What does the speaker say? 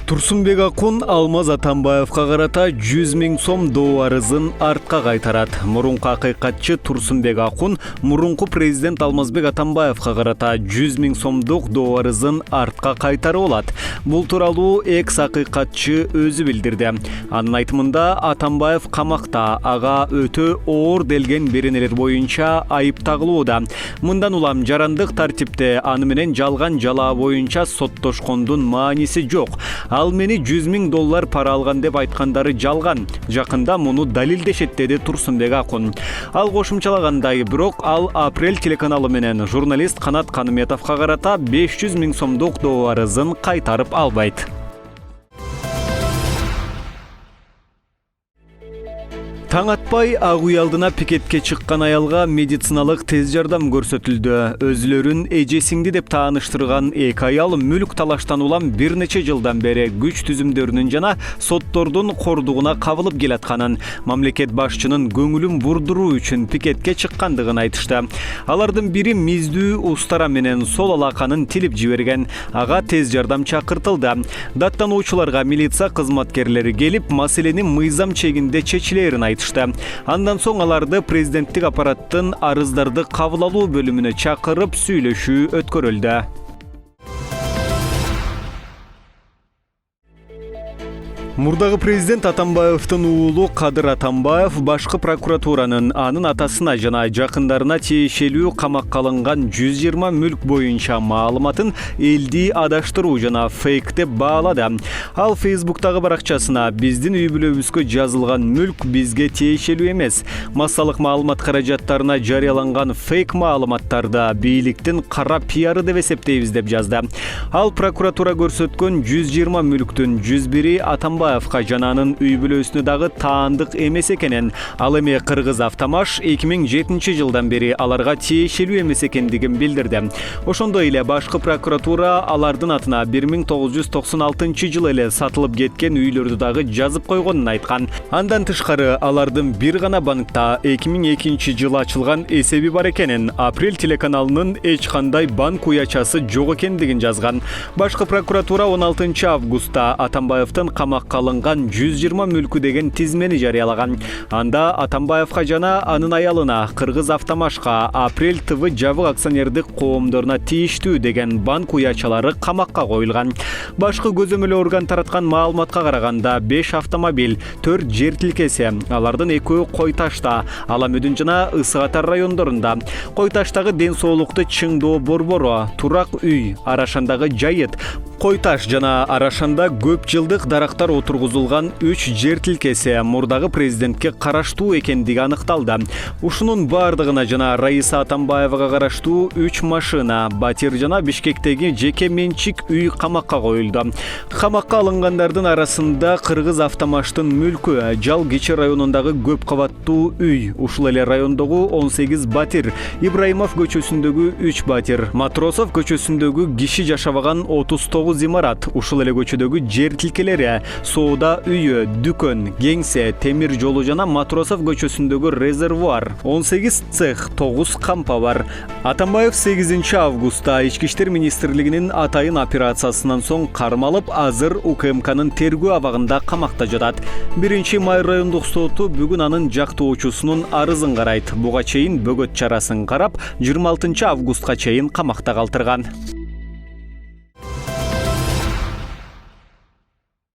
Турсунбек Акун Алмаз Атамбаевка карата 100 000 сом доо арызын артка кайтарат. Мурунку акыйкатчы Турсунбек Акун мурунку президент Алмазбек Атамбаевка карата 100 000 сомдук доо арызын артка кайтарып алат. Бул тууралуу экс-акыйкатчы өзү билдирди. Анын айтымында Атамбаев камакта, ага өтө оор делген беренелер боюнча айып тагылууда. Мындан улам жарандык тартипте аны менен жалган жалаа боюнча соттошкондун мааниси жок. Ал мени 100 000 пара алган деп айткандары жалган. Жакында муну далилдешет, деди Турсунбек Акун. Ал кошумчалагандай, бирок ал Апрель телеканалы менен журналист Канат Каныметовго карата 500 000 сомдук доо арызын кайтарып албайт. Таң атпай ак үй алдына пикетке чыккан аялга медициналык тез жардам көрсөтүлдү. Өзүлөрүн эжесиңди деп тааныштырган эки аял мүлк талаштан улам бир нече жылдан бери күч түзүмдөрүнүн жана соттордун кордугуна кабылып келатканын, мамлекет башчынын көңүлүн бурдуруу үчүн пикетке чыккандыгын айтышты. Алардын бири миздүү устара менен сол алаканын тилип жиберген. Ага тез жардам чакыртылды. Даттануучуларга милиция кызматкерлери келип, маселени мыйзам чегинде чечилерин айтты. Андан соң аларды президенттик аппараттын арыздарды кабыл алуу бөлүмүнө чакырып сүйлөшүү өткөрүлдү. Мурдагы президент Атамбаевдин уулу Кадыр Атамбаев башкы прокуратуранын анын атасына жана жакындарына тиешелүү камакка алынган 120 мүлк боюнча маалыматын элди адаштыруу жана фейк деп баалады. Ал Facebook'тагы баракчасына биздин үй бүлөбүзгө жазылган мүлк бизге тиешелүү эмес. Массалык маалымат каражаттарына жарыяланган фейк маалыматтарды бийликтин кара пиары деп эсептейбиз деп жазды. Ал прокуратура көрсөткөн 120 мүлктүн 101 Атамбаев жана анын үй бүлөсүнө дагы таандык эмес экенин, ал эми Кыргыз Автомаш 2007 жылдан бери аларга тиешелүү эмес экендигин билдирди. Ошондой эле башкы прокуратура алардын атына 1996 жылы эле сатылып кеткен үйлөрдү дагы жазып койгонун айткан. Андан тышкары алардын бир гана банкта 2002 жылы ачылган эсеби бар экенин, Апрель телеканалынын эч кандай банк уячасы жок экендигин жазган. Башкы прокуратура 16 августта Атамбаевдин камакка алынган 120 мүлкү деген тизмени жарыялаган. Анда Атамбаевга жана анын аялына, Кыргыз Автомашка, Апрель ТВ жабык акционердик коомдоруна тийиштүү деген банк уячалары камакка коюлган. Башкы көзөмөл орган тараткан маалыматка караганда 5 автомобиль, 4 жер тилкеси, алардын 2 Кой Ташта, Ала Мөдүн жана Ысык Атар райондорунда. Кой Таштагы Ден соолукту Чыңдоо борбору, Турак үй, Арашандагы Жайыт, Кой Таш жана Арашанда көп жылдык дарактар отургузулган 3 жер тилкеси мурдагы президентке караштуу экендиги аныкталды. Ушунун бардыгына жана Раиса Атамбаевага караштуу 3 машина, Батир жана Бишкектеги жеке менчик үй камакка коюлду. Камакка алынгандардын арасында Кыргыз Автомаштын мүлкү, Жал Кичи районундагы көп кабаттуу үй, ушул эле райондогу 18 Батир, Ибраимов көчөсүндөгү 3 Батир, Матросов көчөсүндөгү киши жашабаган 39 имарат, ушул эле көчөдөгү жер тилкелери, Соода үйү, дүкөн, кеңсе, темир жолу жана Матросов көчөсүндөгү резервуар, 18 цех, 9 кампа бар. Атамбаев 8 августта Ички иштер министрлигинин атайын операциясынан соң кармалып, азыр УКМКнын тергөө абагында камакта жатат. 1 Май райондук соту бүгүн анын жактоочусунун арызын карайт. Буга чейин бөгөт чарасын карап, 26 августка чейин камакта калтырган.